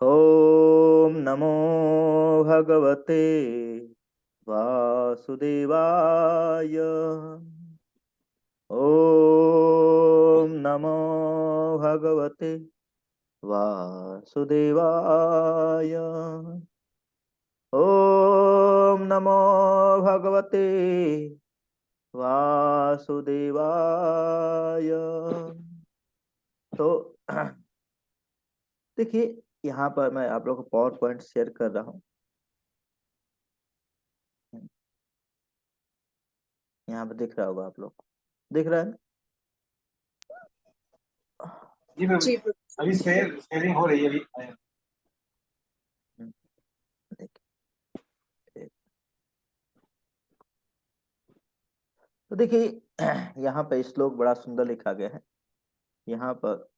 ओम नमो भगवते वासुदेवाय। ओम नमो भगवते वासुदेवाय। ओम नमो भगवते वासुदेवाय। तो देखिए, यहाँ पर मैं आप लोगों को पावर पॉइंट शेयर कर रहा हूँ। यहाँ पर दिख रहा होगा, आप लोग दिख रहा है ना? जी मैम, अभी शेयरिंग हो रही है अभी। देखिए, तो देखिए यहाँ पे श्लोक बड़ा सुंदर लिखा गया है। यहाँ पर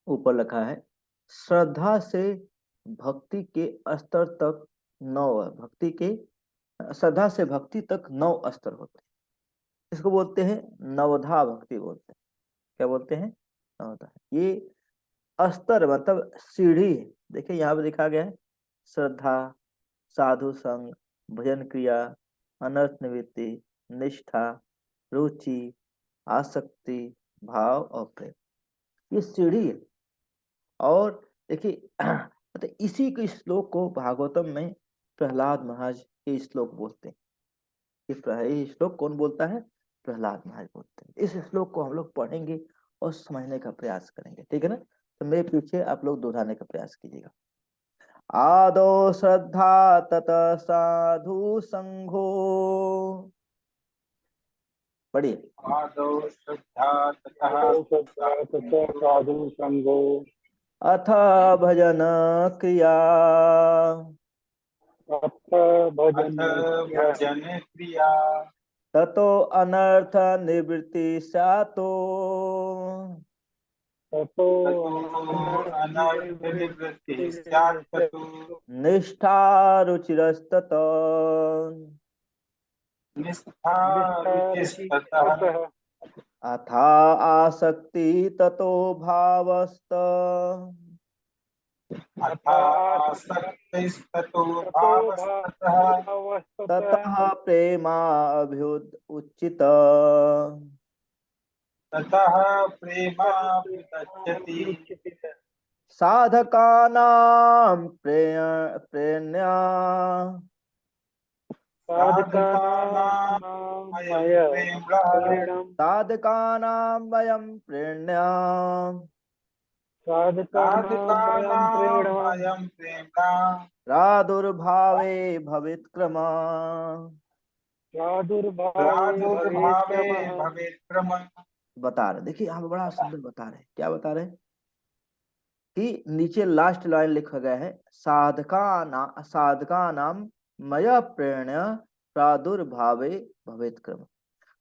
ऊपर लिखा है, श्रद्धा से भक्ति के स्तर तक नौ भक्ति के श्रद्धा से भक्ति तक 9 स्तर होते हैं। इसको बोलते हैं नवधा भक्ति बोलते हैं। क्या बोलते हैं? नवधा। ये स्तर मतलब सीढ़ी है। देखिए यहाँ पे लिखा गया है, श्रद्धा, साधु संग, भजन क्रिया, अनर्थ निवृत्ति, निष्ठा, रुचि, आसक्ति, भाव और प्रेम। ये सीढ़ी है। और देखिए मतलब इसी के श्लोक को भागवतम में प्रहलाद महाराज ये श्लोक बोलते हैं। ये श्लोक कौन बोलता है? प्रहलाद महाराज बोलते हैं। इस श्लोक को हम लोग पढ़ेंगे और समझने का प्रयास करेंगे, ठीक है ना? तो मेरे पीछे आप लोग दोहराने का प्रयास कीजिएगा। आदो श्रद्धा तत साधु संघो। पढ़िए। आदौ श्रद्धा ततः साधु संगो अथ भजन क्रिया, अथ अथ भजन क्रिया भजन क्रिया, ततो अनर्थ निवृत्ति स्यातो, ततो ततो अनर्थ निवृत्तिः स्यात् ततो निष्ठा रुचिरस्तत। निष्ठा निष्ठा रुचि रुचिस्ततः ततः अथा आसक्ति ततो भावस्त, अथा आसक्तिस्ततो भावस्ततः भावस्ततः ततः प्रेमाभ्युद उच्चित। ततः प्रेमाभ्युदच्छति। साधकानां प्रेरणा, साधकानाम् साधकानां अयं मय प्रेम्णः प्रेरणं साधकानां वयं प्रेरणा, साधकानां मयं साधकानाम् प्रेरणा अयं प्रेम्णा प्रादुर्भावे भवित्क्रमा। प्रादुर्भावे भवेत् प्रादुर्भावे क्रमः भवेत् क्रमः। बता रहे, देखिए यहाँ पे बड़ा सुंदर बता रहे हैं। क्या बता रहे हैं? कि नीचे लास्ट लाइन लिखा गया है, साधका नाम मया प्रेरणा प्रादुर्भावे भवेत क्रम।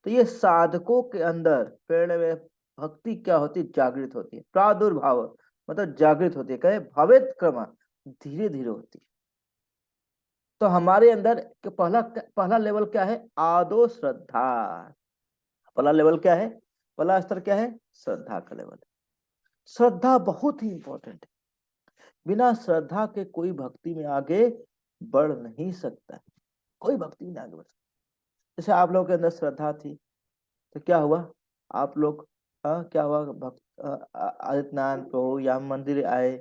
तो ये साधकों के अंदर प्रेरणा में भक्ति क्या होती है? जागृत होती है। प्रादुर्भाव मतलब जागृत होती है। कहे भवेत क्रम, धीरे धीरे होती है। तो हमारे अंदर पहला पहला लेवल क्या है? आदो श्रद्धा। पहला लेवल क्या है? पहला स्तर क्या है? श्रद्धा का लेवल। श्रद्धा बहुत ही इंपॉर्टेंट है। बिना श्रद्धा के कोई भक्ति में आगे बढ़ नहीं सकता। कोई भक्ति में आगे बढ़ सकता। जैसे आप लोगों के अंदर श्रद्धा थी, तो क्या हुआ? आप लोग क्या हुआ? आदित्यनारायण प्रभु यहाँ मंदिर आए,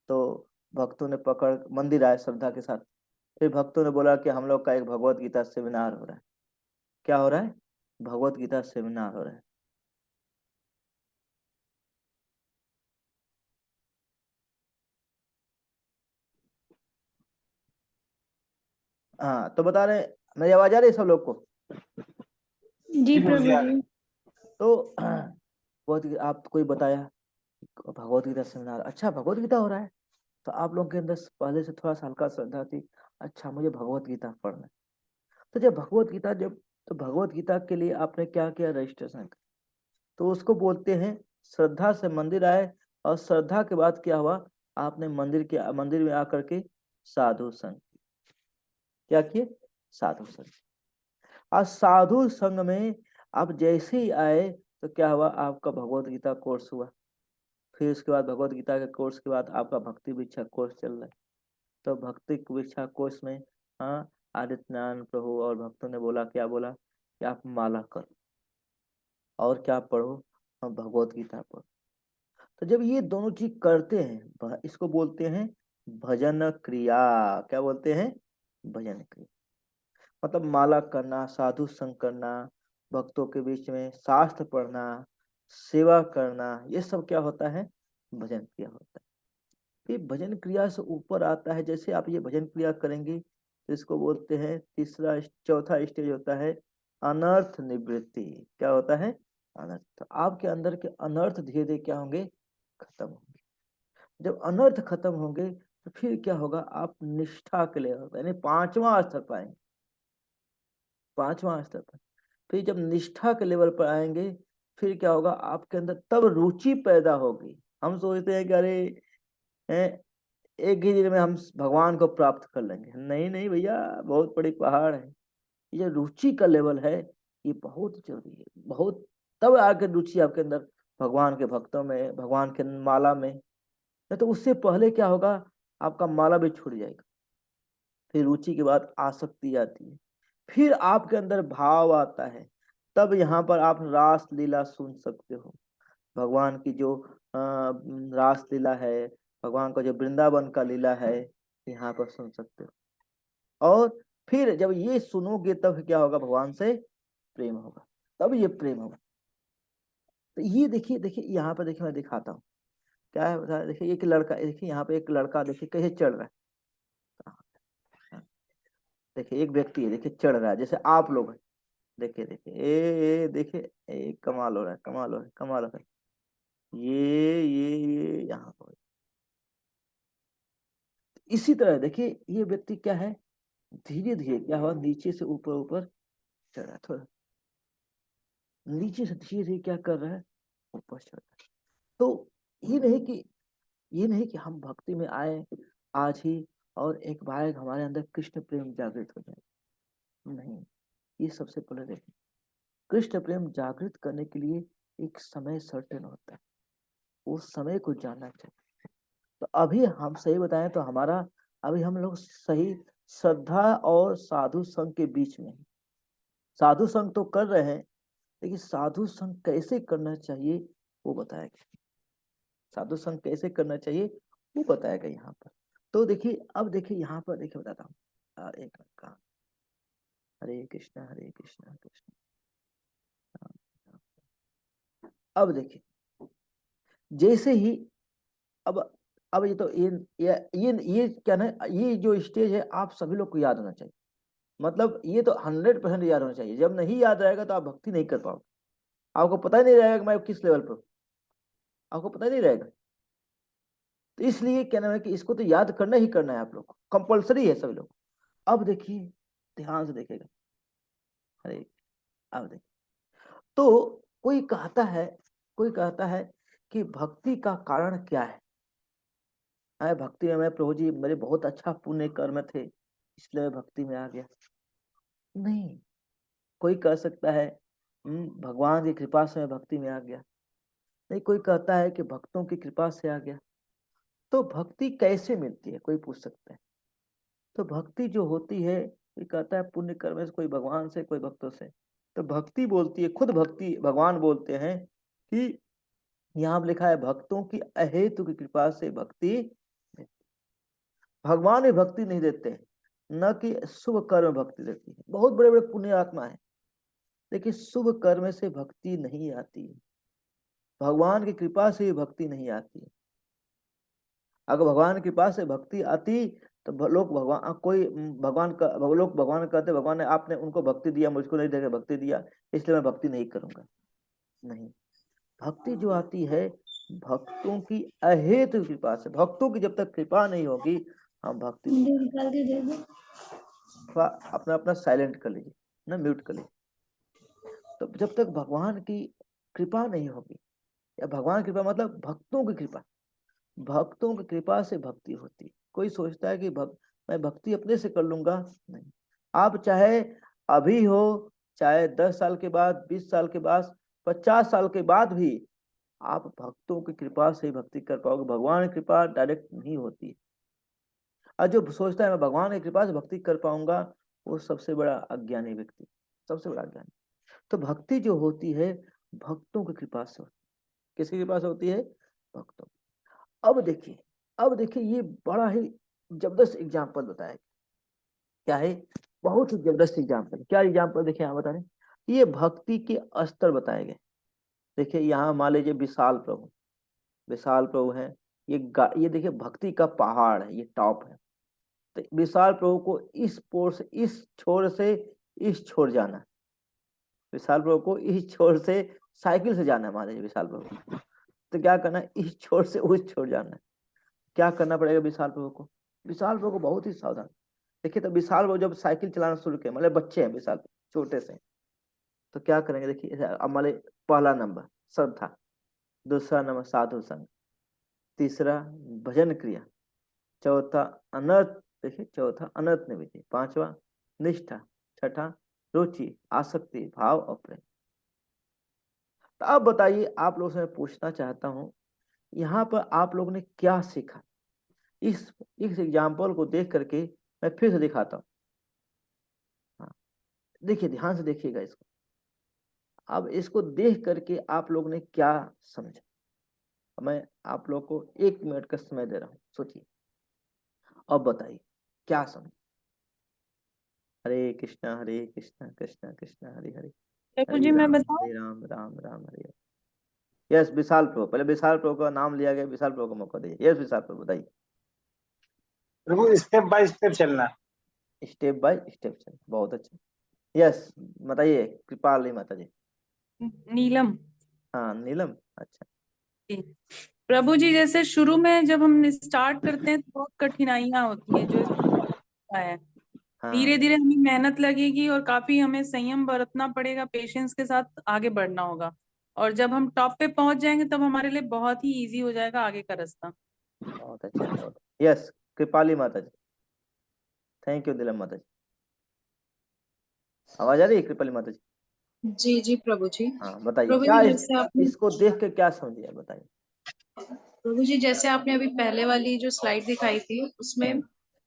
तो भक्तों ने पकड़ मंदिर आए श्रद्धा के साथ। फिर भक्तों ने बोला कि हम लोग का एक भगवत गीता सेमिनार हो रहा है। क्या हो रहा है? भगवत गीता सेमिनार हो रहा है। हाँ, तो बता रहे, मेरी आवाज आ रही है सब लोग को? जी प्रभु जी प्रभु आ जी। रहे तो बहुत आप कोई बताया भगवत गीता सेमिनार, अच्छा भगवत गीता हो रहा है, तो आप लोगों के अंदर पहले से थोड़ा सा हल्का श्रद्धा थी, अच्छा मुझे भगवत गीता पढ़ना है। तो जब भगवत गीता जब तो भगवत गीता के लिए आपने क्या किया? रजिस्ट्रेशन। तो उसको बोलते हैं श्रद्धा से मंदिर आए, और श्रद्धा के बाद क्या हुआ? आपने मंदिर में आकर के साधु संग। क्या किए? साधु संग। और साधु संग में आप जैसे ही आए, तो क्या हुआ? आपका भगवत गीता कोर्स हुआ। फिर उसके बाद भगवत गीता के कोर्स के बाद आपका भक्ति भिक्षा कोर्स चल रहा है। तो भक्ति भिक्षा कोर्स में हाँ आदित्यनारायण प्रभु और भक्तों ने बोला, क्या बोला कि आप माला करो और क्या पढ़ो, हम भगवत गीता पढ़ो। तो जब ये दोनों चीज करते हैं, इसको बोलते हैं भजन क्रिया। क्या बोलते हैं? भजन क्रिया। मतलब माला करना, साधु संग करना, भक्तों के बीच में शास्त्र पढ़ना, सेवा करना, ये सब क्या होता है? भजन क्रिया होता है। ये भजन क्रिया से ऊपर आता है, जैसे आप ये भजन क्रिया करेंगे तो इसको बोलते हैं चौथा स्टेज होता है अनर्थ निवृत्ति। क्या होता है? अनर्थ। तो आपके अंदर के अनर्थ धीरे धीरे क्या होंगे? खत्म होंगे। जब अनर्थ खत्म होंगे तो फिर क्या होगा? आप निष्ठा के लिए यानी पांचवा स्तर पाएंगे। पांचवा स्तर पर फिर जब निष्ठा के लेवल पर आएंगे फिर क्या होगा? आपके अंदर तब रुचि पैदा होगी। हम सोचते हैं कि अरे एक ही दिन में हम भगवान को प्राप्त कर लेंगे। नहीं नहीं भैया, बहुत बड़ी पहाड़ है। ये रुचि का लेवल है, ये बहुत जरूरी है। बहुत तब आके रुचि आपके अंदर भगवान के भक्तों में, भगवान के माला में। नहीं तो उससे पहले क्या होगा? आपका माला भी छूट जाएगा। फिर रुचि के बाद आसक्ति आती है, फिर आपके अंदर भाव आता है। तब यहाँ पर आप रास लीला सुन सकते हो। भगवान की जो रास लीला है, भगवान का जो वृंदावन का लीला है, यहाँ पर सुन सकते हो। और फिर जब ये सुनोगे तब क्या होगा? भगवान से प्रेम होगा, तब ये प्रेम होगा। तो ये देखिए देखिए यहाँ पर देखिए, मैं दिखाता हूँ क्या है। बता देखिए, एक लड़का, देखिए यहाँ पे एक लड़का देखिए कैसे चढ़ रहा है। देखिए एक व्यक्ति है, देखिए चढ़ रहा है जैसे आप लोग हैं। देखिए देखिए देखिए कमाल हो रहा है, कमाल हो रहा है, कमाल हो रहा है। ये यहाँ पर इसी तरह देखिए ये व्यक्ति क्या है? धीरे धीरे क्या हुआ? नीचे से ऊपर ऊपर चढ़ा, थोड़ा नीचे से धीरे धीरे क्या कर रहा है? ऊपर चढ़ रहा है। तो ये नहीं कि हम भक्ति में आए आज ही और एक बार हमारे अंदर कृष्ण प्रेम जागृत हो जाए। नहीं, ये सबसे पहले देखिए, कृष्ण प्रेम जागृत करने के लिए एक समय सर्टेन होता है, उस समय को जानना चाहिए। तो अभी हम सही बताएं तो हमारा अभी हम लोग सही श्रद्धा और साधु संघ के बीच में। साधु संघ तो कर रहे हैं, लेकिन साधु संघ कैसे करना चाहिए वो बताएगा। साधु संघ कैसे करना चाहिए वो बताएगा यहाँ पर। तो देखिए, अब देखिए यहाँ पर देखिए बताता हूँ। एक का हरे कृष्णा कृष्ण। अब देखिए जैसे ही अब ये तो ये क्या ना, ये जो स्टेज है आप सभी लोग को याद होना चाहिए। मतलब ये तो 100% याद होना चाहिए। जब नहीं याद रहेगा तो आप भक्ति नहीं कर पाओगे। आपको पता ही नहीं रहेगा कि मैं किस लेवल पर, आपको पता ही नहीं रहेगा। तो इसलिए क्या नाम है कि इसको तो याद करना ही करना है, आप लोग को कंपलसरी है सभी लोग। अब देखिए ध्यान से देखेगा। अरे अब देखिए, तो कोई कहता है कि भक्ति का कारण क्या है? भक्ति में मैं प्रभु जी मेरे बहुत अच्छा पुण्य कर्म थे इसलिए मैं भक्ति में आ गया। नहीं, कोई कह सकता है भगवान की कृपा से मैं भक्ति में आ गया। नहीं, कोई कहता है कि भक्तों की कृपा से आ गया। तो भक्ति कैसे मिलती है, कोई पूछ सकता है। तो भक्ति जो होती है, कोई कहता है पुण्य कर्म से, कोई भगवान से, कोई भक्तों से। तो भक्ति बोलती है, खुद भक्ति भगवान बोलते हैं कि यहाँ पर लिखा है भक्तों की अहेतु की कृपा से भक्ति। भगवान भी भक्ति नहीं देते, न कि शुभ कर्म भक्ति देती है। बहुत बड़े बड़े पुण्य आत्मा है, लेकिन शुभ कर्म से भक्ति नहीं आती है। भगवान की कृपा से भक्ति नहीं आती है। अगर भगवान की कृपा से भक्ति आती तो लोग भगवान कोई भगवान का लोग भगवान कहते भगवान ने आपने उनको भक्ति दिया, मुझको नहीं देकर भक्ति दिया इसलिए मैं भक्ति नहीं करूंगा। नहीं, भक्ति जो आती है भक्तों की अहेतु कृपा से। भक्तों की जब तक कृपा नहीं होगी हम भक्ति नहीं। अपना अपना साइलेंट कर लीजिए ना, म्यूट कर लीजिए। तो जब तक भगवान की कृपा नहीं होगी, या भगवान की कृपा मतलब भक्तों की कृपा, भक्तों की कृपा से भक्ति होती। कोई सोचता है कि मैं भक्ति अपने से कर लूंगा, नहीं। आप चाहे अभी हो, चाहे 10 साल के बाद, 20 साल के बाद, 50 साल के बाद भी आप भक्तों की कृपा से ही भक्ति कर पाओगे, भगवान की कृपा डायरेक्ट नहीं होती है। और जो सोचता है मैं भगवान की कृपा से भक्ति कर पाऊंगा, वो सबसे बड़ा अज्ञानी व्यक्ति, सबसे बड़ा अज्ञानी। तो भक्ति जो होती है भक्तों की कृपा से होती है। किसकी कृपा से होती है? भक्तों। अब देखिए ये बड़ा ही जबरदस्त एग्जाम्पल बताया। क्या है? बहुत ही जबरदस्त एग्जाम्पल। क्या एग्जाम्पल? देखिए यहाँ बता रहे हैं, ये भक्ति के स्तर बताए गए। देखिए यहाँ मान लीजिए विशाल प्रभु, विशाल प्रभु है, ये देखिए भक्ति का पहाड़ है, ये टॉप है। तो विशाल प्रभु को इस पोर से इस छोर से इस छोर जाना है। विशाल प्रभु को इस छोर से साइकिल से जाना है, मान लीजिए विशाल प्रभु, तो क्या करना है? इस छोर से उस छोर जाना है। क्या करना पड़ेगा विशाल प्रभु को? विशाल प्रभु को बहुत ही सावधान। देखिए तो विशाल प्रभु जब साइकिल चलाना शुरू किया, मतलब बच्चे हैं विशाल छोटे से, तो क्या करेंगे? देखिए अब मान लीजिए पहला नंबर श्रद्धा, दूसरा नंबर साधु संग, तीसरा भजन क्रिया, चौथा अनर्थ, देखिए चौथा अनर्थ निवृत्ति, पांचवा निष्ठा, छठा रुचि, आसक्ति, भाव और प्रेम। तो अब बताइए, आप लोगों से मैं पूछना चाहता हूं, यहाँ पर आप लोगों ने क्या सीखा? इस एग्जाम्पल को देख करके मैं फिर से दिखाता हूँ। हाँ, देखिए ध्यान से देखिएगा इसको। अब इसको देख करके आप लोगों ने क्या समझा? मैं आप लोग को 1 मिनट का समय दे रहा हूँ, सोचिए। अब बताइए क्या समझे? हरे कृष्णा कृष्णा कृष्णा हरे हरे, प्रभु हरे जी मैं राम बताऊं? हरे राम राम राम हरे हरे। यस विशाल प्रभु, पहले विशाल प्रभु का नाम लिया गया, विशाल प्रभु को मौका दीजिए। यस विशाल प्रभु बताइए। प्रभु स्टेप बाय स्टेप चलना। स्टेप बाय स्टेप चल, बहुत अच्छा। यस बताइए कृपाली माता जी। नीलम। हाँ नीलम, अच्छा। जी। प्रभु जी जैसे शुरू में जब हम स्टार्ट करते हैं तो बहुत कठिनाइयां होती हैं जो इसका है। धीरे हाँ धीरे हमें मेहनत लगेगी और काफी हमें संयम बरतना पड़ेगा, पेशेंस के साथ आगे बढ़ना होगा। और जब हम टॉप पे पहुंच जाएंगे तब हमारे लिए बहुत ही इजी हो जाएगा आगे का रास्ता। बहुत अच्छा, बहुत। यस कृपाली माता जी, थैंक यू नीलम माता जी। आवाज आ रही है कृपाली माता जी? जी जी प्रभु जी। हाँ बताइए प्रभु क्या जी जैसे आपने इसको देख के क्या समझिए, बताइए। प्रभु जी जैसे आपने अभी पहले वाली जो स्लाइड दिखाई थी उसमें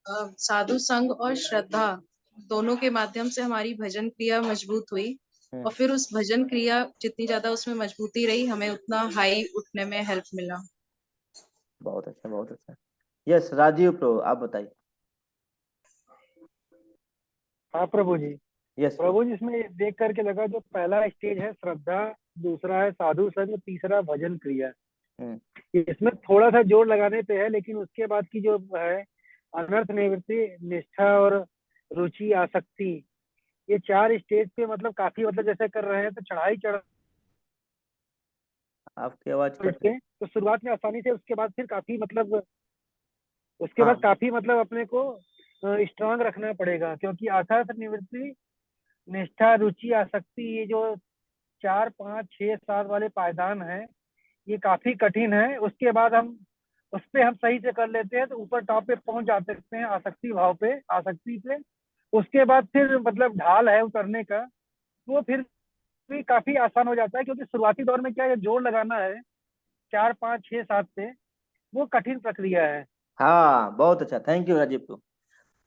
हम्म, साधु संग और श्रद्धा दोनों के माध्यम से हमारी भजन क्रिया मजबूत हुई। हम्म, और फिर उस भजन क्रिया जितनी ज्यादा उसमें मजबूती रही हमें उतना हाई उठने में हेल्प मिला। बहुत अच्छा, बहुत अच्छा। यस राजीव प्रो, आप बताइए। हाँ प्रभु जी। Yes pro. प्रभु जी इसमें देख करके लगा जो पहला स्टेज है श्रद्धा, दूसरा है साधु संग, तीसरा भजन क्रिया। हम्म, इसमें थोड़ा सा जोर लगाने पे है, लेकिन उसके बाद की जो है अनर्थ निवृत्ति, निष्ठा और रुचि, आसक्ति, ये 4 स्टेज पे मतलब काफी मतलब जैसे कर रहे हैं तो चढ़ाई चढ़ आपकी आवाज कट रही। पे तो शुरुआत में आसानी से, उसके बाद फिर काफी मतलब उसके बाद हाँ काफी मतलब अपने को स्ट्रांग रखना पड़ेगा, क्योंकि अनर्थ निवृत्ति, निष्ठा, रुचि, आसक्ति, ये जो 4 5 6 7 वाले पायदान है ये काफी कठिन है। उसके बाद हम उस पे हम सही से कर लेते हैं तो ऊपर टॉप पे पहुंच जा सकते हैं, आसक्ति भाव पे, आसक्ति पे। उसके बाद फिर मतलब ढाल है उतरने का, वो फिर भी काफी आसान हो जाता है, क्योंकि शुरुआती दौर में क्या है जोर लगाना है 4 5 6 7 पे, वो कठिन प्रक्रिया है। हाँ बहुत अच्छा, थैंक यू राजीव प्रो।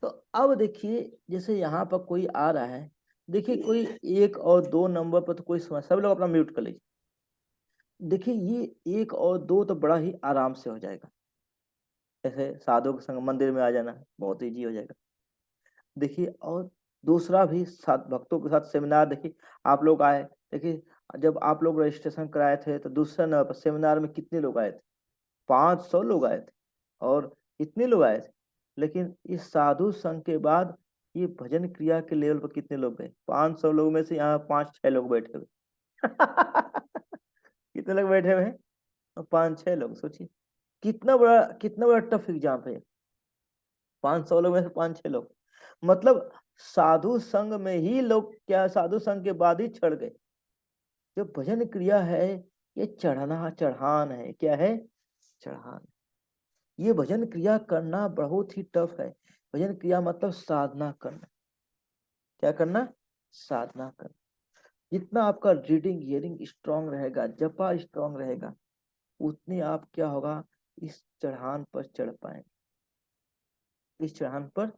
तो अब देखिए जैसे यहाँ पर कोई आ रहा है, देखिए कोई 1 और 2 नंबर पर तो कोई समझ, सब लोग अपना म्यूट कर लीजिए। देखिए ये 1 और 2 तो बड़ा ही आराम से हो जाएगा, जैसे साधु के संग मंदिर में आ जाना, बहुत इजी हो जाएगा। देखिए और दूसरा भी साथ भक्तों के साथ सेमिनार, देखिए आप लोग आए, देखिए जब आप लोग रजिस्ट्रेशन कराए थे तो दूसरा नंबर पर सेमिनार में कितने लोग आए थे? 500 लोग आए थे, और इतने लोग आए थे। लेकिन इस साधु संघ के बाद ये भजन क्रिया के लेवल पर कितने लोग गए? 500 लोग में से यहाँ 5 6 लोग बैठे हुए। कितने लोग बैठे हुए हैं? 5 6 लोग, सोचिए कितना बड़ा टफ एग्जाम है। 500 लोग में से 5 6 लोग, मतलब साधु संघ में ही लोग, क्या साधु संघ के बाद ही चढ़ गए। जो भजन क्रिया है ये चढ़ना चढ़ान है, क्या है? चढ़ान। ये भजन क्रिया करना बहुत ही टफ है। भजन क्रिया मतलब साधना करना। क्या करना? साधना करना। जितना आपका रीडिंग हियरिंग स्ट्रांग रहेगा, जपा स्ट्रांग रहेगा, उतनी आप क्या होगा, इस चढ़ान पर चढ़ पाएंगे, इस चढ़ान पर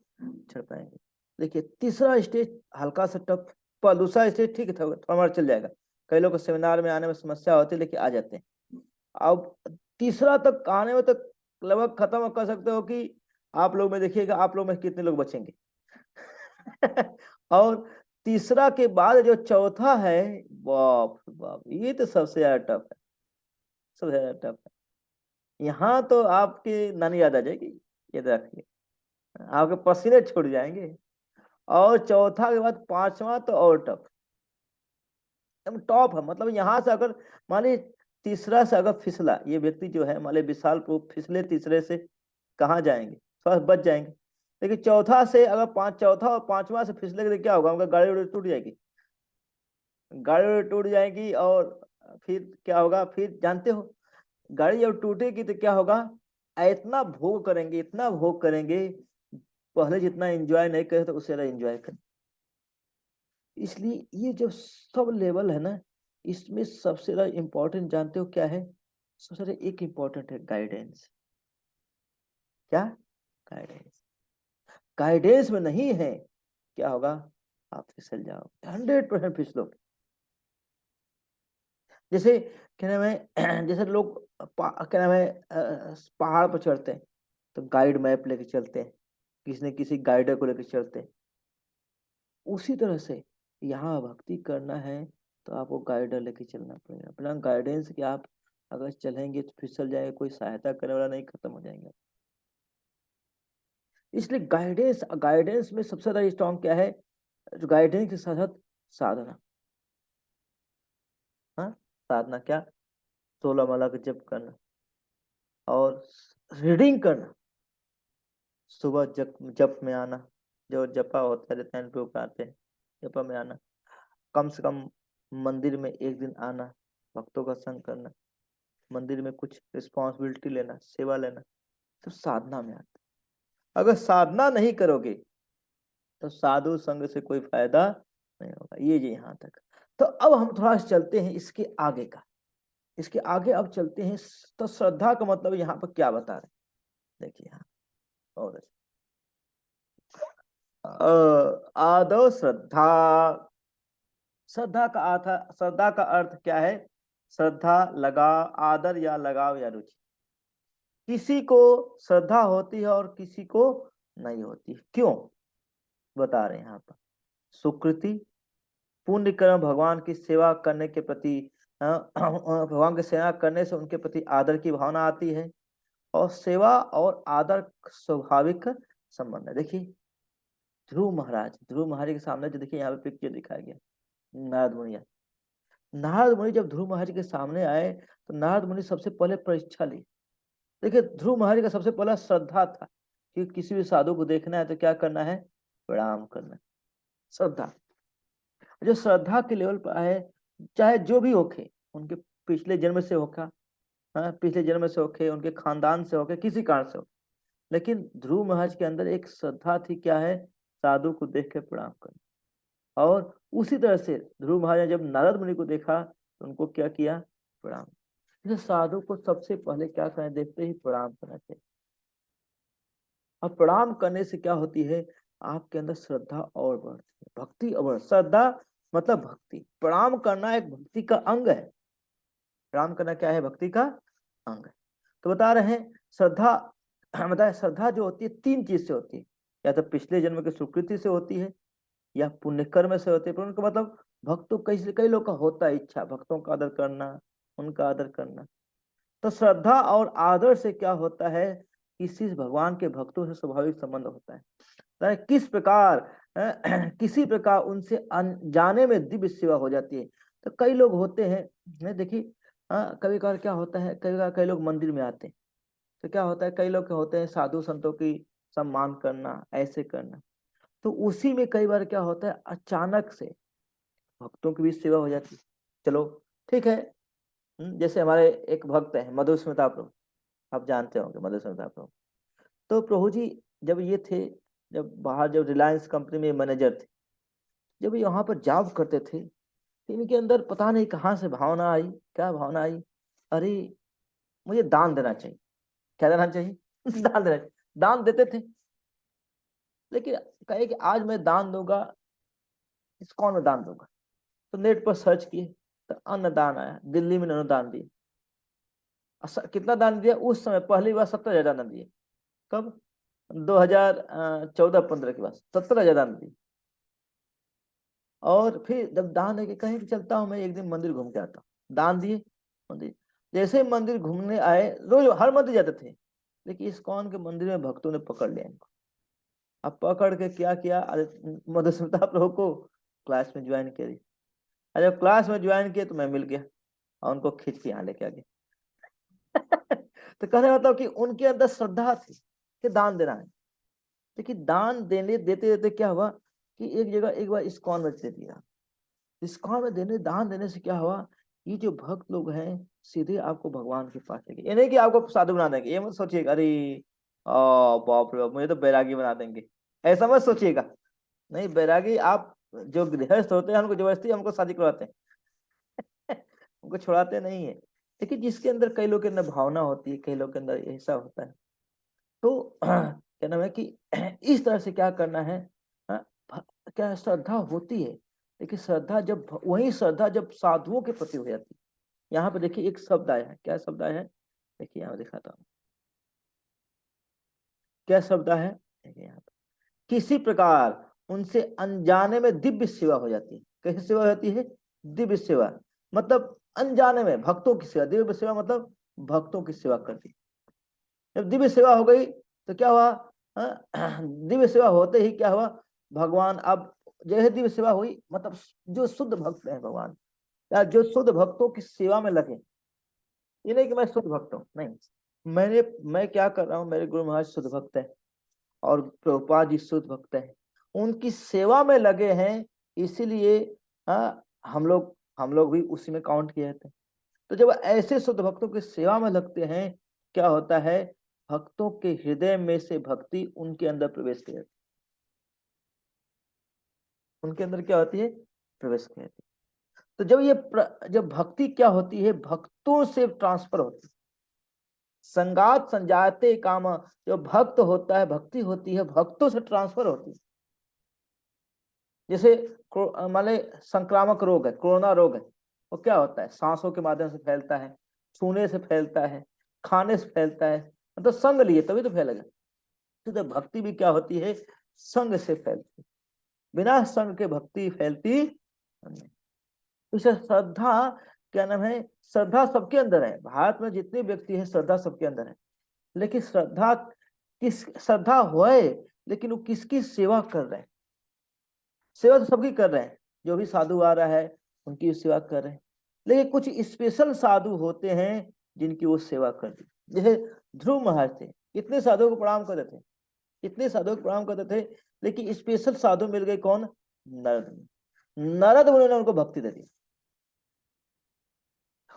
चढ़ पाएंगे। देखिए तीसरा स्टेज हल्का सा टफ, पर दूसरा स्टेज ठीक है, थोड़ा मोड़ा चल जाएगा। कई लोग को सेमिनार में आने में समस्या होती है, लेकिन आ जाते हैं। अब तीसरा तक आने में तक लगभग खत्म कर सकते हो कि आप लोग में देखिएगा, आप लोग में कितने लोग बचेंगे। और तीसरा के बाद जो चौथा है, बाप रे बाप, ये तो सबसे ज्यादा टफ है, सबसे ज्यादा टफ है। यहाँ तो आपकी नानी याद आ जाएगी, ये रखिए, आपके पसीने छूट जाएंगे। और चौथा के बाद पांचवा तो और टफ, एकदम टॉप है। मतलब यहाँ से अगर मान ली तीसरा से अगर फिसला ये व्यक्ति जो है, मान ली विशाल प्रूफ फिसले तीसरे से, कहाँ जाएंगे, थोड़ा बच जाएंगे। लेकिन चौथा से अगर चौथा और पांचवा से फिसलेंगे तो क्या होगा, उनका गाड़ी उड़ी टूट जाएगी, गाड़ी उड़ी टूट जाएगी। और फिर क्या होगा, फिर जानते हो गाड़ी जब टूटेगी तो क्या होगा, इतना भोग करेंगे, इतना भोग करेंगे, पहले जितना एंजॉय नहीं करे तो उससे ज्यादा एंजॉय करें। इसलिए ये जो सब लेवल है ना, इसमें सबसे ज्यादा इम्पोर्टेंट जानते हो क्या है, सबसे ज्यादा एक इम्पोर्टेंट है गाइडेंस। क्या? गाइडेंस। गाइडेंस में नहीं है, क्या होगा, आप फिसल जाओगे, 100% फिसलोगे। जैसे क्या नाम है, जैसे लोग क्या नाम है, पहाड़ पर चढ़ते हैं तो गाइड मैप लेके चलते हैं, किसी न किसी गाइडर को लेकर चलते हैं। उसी तरह से यहाँ भक्ति करना है तो आपको गाइडर लेके चलना पड़ेगा। बिना गाइडेंस के आप अगर चलेंगे तो फिसल जाएंगे, कोई सहायता करने वाला नहीं, खत्म हो जाएंगे। इसलिए गाइडेंस, गाइडेंस में सबसे ज्यादा स्ट्रॉन्ग क्या है, गाइडेंस के साथ साथ साधना। हाँ, साधना क्या, 16 माला का जप करना और रीडिंग करना, सुबह जप में आना, जो जपा होता है ध्यान पे आते हैं, जपा में आना, कम से कम मंदिर में एक दिन आना, भक्तों का संग करना, मंदिर में कुछ रिस्पॉन्सिबिलिटी लेना, सेवा लेना, तो साधना में आता है। अगर साधना नहीं करोगे तो साधु संग से कोई फायदा नहीं होगा। ये जी यहाँ तक। तो अब हम थोड़ा चलते हैं इसके आगे का, इसके आगे अब चलते हैं। तो श्रद्धा का मतलब यहाँ पर क्या बता रहे हैं, देखिए यहाँ और आदो श्रद्धा, श्रद्धा का अर्थ क्या है, श्रद्धा लगाव, आदर या लगाव या रुचि। किसी को श्रद्धा होती है और किसी को नहीं होती। क्यों बता रहे हैं यहाँ पर, सुकृति, पुण्य कर्म, भगवान की सेवा करने के प्रति, भगवान की सेवा करने से उनके प्रति आदर की भावना आती है, और सेवा और आदर स्वाभाविक संबंध है। देखिए ध्रुव महाराज के सामने जो देखिए यहाँ पे पिक्चर दिखाया गया, नारद मुनि। नारद मुनि जब ध्रुव महाराज के सामने आए तो नारद मुनि सबसे पहले परीक्षा ली। देखिए ध्रुव महाराज का सबसे पहला श्रद्धा था कि किसी भी साधु को देखना है तो क्या करना है, प्रणाम करना। श्रद्धा, जो श्रद्धा के लेवल पर आए, चाहे जो भी होके, उनके पिछले जन्म से होगा, हाँ पिछले जन्म से होके, उनके खानदान से होके, किसी कारण से हो, लेकिन ध्रुव महाराज के अंदर एक श्रद्धा थी, क्या है, साधु को देख के प्रणाम करना। और उसी तरह से ध्रुव महाराज ने जब नारद मुनि को देखा तो उनको क्या किया, प्रणाम। साधु को सबसे पहले क्या करना, देखते ही प्रणाम करना चाहिए। अब प्रणाम करने से क्या होती है, आपके अंदर श्रद्धा और बढ़ती है, भक्ति और श्रद्धा मतलब भक्ति। प्रणाम करना एक भक्ति का अंग है। प्रणाम करना क्या है, भक्ति का अंग है। तो बता रहे हैं श्रद्धा, बताए श्रद्धा जो होती है 3 चीज से होती है, या तो पिछले जन्म की सुकृति से होती है, या पुण्य कर्म से होती है। उनका मतलब भक्तों कई लोग का होता है इच्छा, भक्तों का आदर करना, उनका आदर करना। तो श्रद्धा और आदर से क्या होता है, किसी भगवान के भक्तों से स्वाभाविक संबंध होता है। किस प्रकार किसी प्रकार उनसे अनजाने में दिव्य सेवा हो जाती है। तो कई लोग होते हैं, देखिए कभी कभार क्या होता है, कई लोग मंदिर में आते हैं तो क्या होता है, कई लोग होते हैं साधु संतों की सम्मान करना, ऐसे करना। तो उसी में कई बार क्या होता है, अचानक से भक्तों की भी सेवा हो जाती है। चलो ठीक है, जैसे हमारे एक भक्त है मधुस्मिता प्रभु, आप जानते होंगे मधुस्मिता प्रभु। तो प्रभु जी जब ये थे, जब बाहर जब रिलायंस कंपनी में मैनेजर थे, जब यहाँ पर जॉब करते थे तो इनके अंदर पता नहीं कहाँ से भावना आई, क्या भावना आई, अरे मुझे दान देना चाहिए। क्या देना चाहिए? दान देना चाहिए। दान देते थे, लेकिन कहे कि आज मैं दान दूंगा, इस्कॉन में दान दूंगा। तो नेट पर सर्च किए तो अन्नदान आया, दिल्ली में उन्होंने दान दिए। कितना दान दिया उस समय? पहली बार 70,000 दान दिए। कब? 2014-15 के बाद 70,000 दान दिए। और फिर जब दान देके कहे कि चलता हूँ मैं एक दिन मंदिर घूम के आता हूँ, दान दिए मंदिर। जैसे मंदिर घूमने आए, रोज हर मंदिर जाते थे, लेकिन इस्कॉन के मंदिर में भक्तों ने पकड़ लिया इनको। अब पकड़ के क्या किया, अरे मधुसूदन प्रभु को क्लास में ज्वाइन करी। जब क्लास में ज्वाइन किया तो मैं मिल गया और उनको खींच के यहाँ लेके आ गया। तो कहने मतलब कि उनके अंदर श्रद्धा थी कि दान देना है। लेकिन दान देने देते देते क्या हुआ कि एक जगह एक बार इस्कॉन में दे दिया। इस्कॉन में दान देने से क्या हुआ, ये जो भक्त लोग हैं सीधे आपको भगवान के पास लेंगे। ये नहीं कि आपको साधु बना देंगे, ये मत सोचिएगा अरे बाप रे बाप मुझे तो बैरागी बना देंगे, ऐसा मत सोचिएगा। नहीं, बैरागी आप जो गृहस्थ होते हैं हमको जबरदस्ती हमको शादी करवाते हैं उनको छुड़ाते नहीं है। लेकिन जिसके अंदर कई लोग के अंदर भावना होती है, कई लोग के अंदर ऐसा होता है, तो क्या नाम है कि इस तरह से क्या करना है। क्या श्रद्धा होती है, लेकिन श्रद्धा जब वही श्रद्धा जब साधुओं के प्रति हो जाती है। यहाँ पे देखिए एक शब्द आया है, क्या शब्द आया है? देखिए यहाँ दिखाता हूँ क्या शब्द है। देखिए यहाँ पे, किसी प्रकार उनसे अनजाने में दिव्य सेवा हो जाती है। कैसी सेवा होती है? दिव्य सेवा, मतलब अनजाने में भक्तों की सेवा। दिव्य सेवा मतलब भक्तों की सेवा करती। जब दिव्य सेवा हो गई तो क्या हुआ, दिव्य सेवा होते ही क्या हुआ, भगवान अब जैसे दिव्य सेवा हुई, मतलब जो शुद्ध भक्त है भगवान, या जो शुद्ध भक्तों की सेवा में लगे। ये नहीं कि मैं शुद्ध भक्त हूँ, नहीं, मैं क्या कर रहा हूँ, मेरे गुरु महाराज शुद्ध भक्त है और प्रभुपाद जी शुद्ध भक्त है, उनकी सेवा में लगे हैं, इसीलिए हम लोग भी उसी में काउंट किए थे। तो जब ऐसे शुद्ध भक्तों की सेवा में लगते हैं, क्या होता है, भक्तों के हृदय में से भक्ति उनके अंदर प्रवेश कर जाती है। उनके अंदर क्या होती है? प्रवेश कर जाती है। तो जब भक्ति क्या होती है, भक्तों से ट्रांसफर होती है। संगात संजाते काम, जो भक्त होता है, भक्ति होती है, भक्तों से ट्रांसफर होती है। जैसे मान ले संक्रामक रोग है, कोरोना रोग है, वो क्या होता है? सांसों के माध्यम से फैलता है, छूने से फैलता है, खाने से फैलता है, मतलब संग लिए तभी तो फैलेगा। तो भक्ति भी क्या होती है? संग से फैलती, बिना संग के भक्ति फैलती नहीं। इसे श्रद्धा, क्या नाम है, श्रद्धा सबके अंदर है। भारत में जितने व्यक्ति हैं श्रद्धा सबके अंदर है, लेकिन श्रद्धा होए, लेकिन वो किसकी सेवा कर रहे हैं? सेवा तो सबकी कर रहे हैं, जो भी साधु आ रहा है उनकी सेवा कर रहे हैं, लेकिन कुछ स्पेशल साधु होते हैं जिनकी वो सेवा कर दी। जैसे ध्रुव महाराज थे, इतने साधुओं को प्रणाम करते थे, इतने साधुओं को प्रणाम करते थे, लेकिन स्पेशल साधु मिल गए, कौन? नारद मुनि। नारद मुनि ने उनको भक्ति दे दी।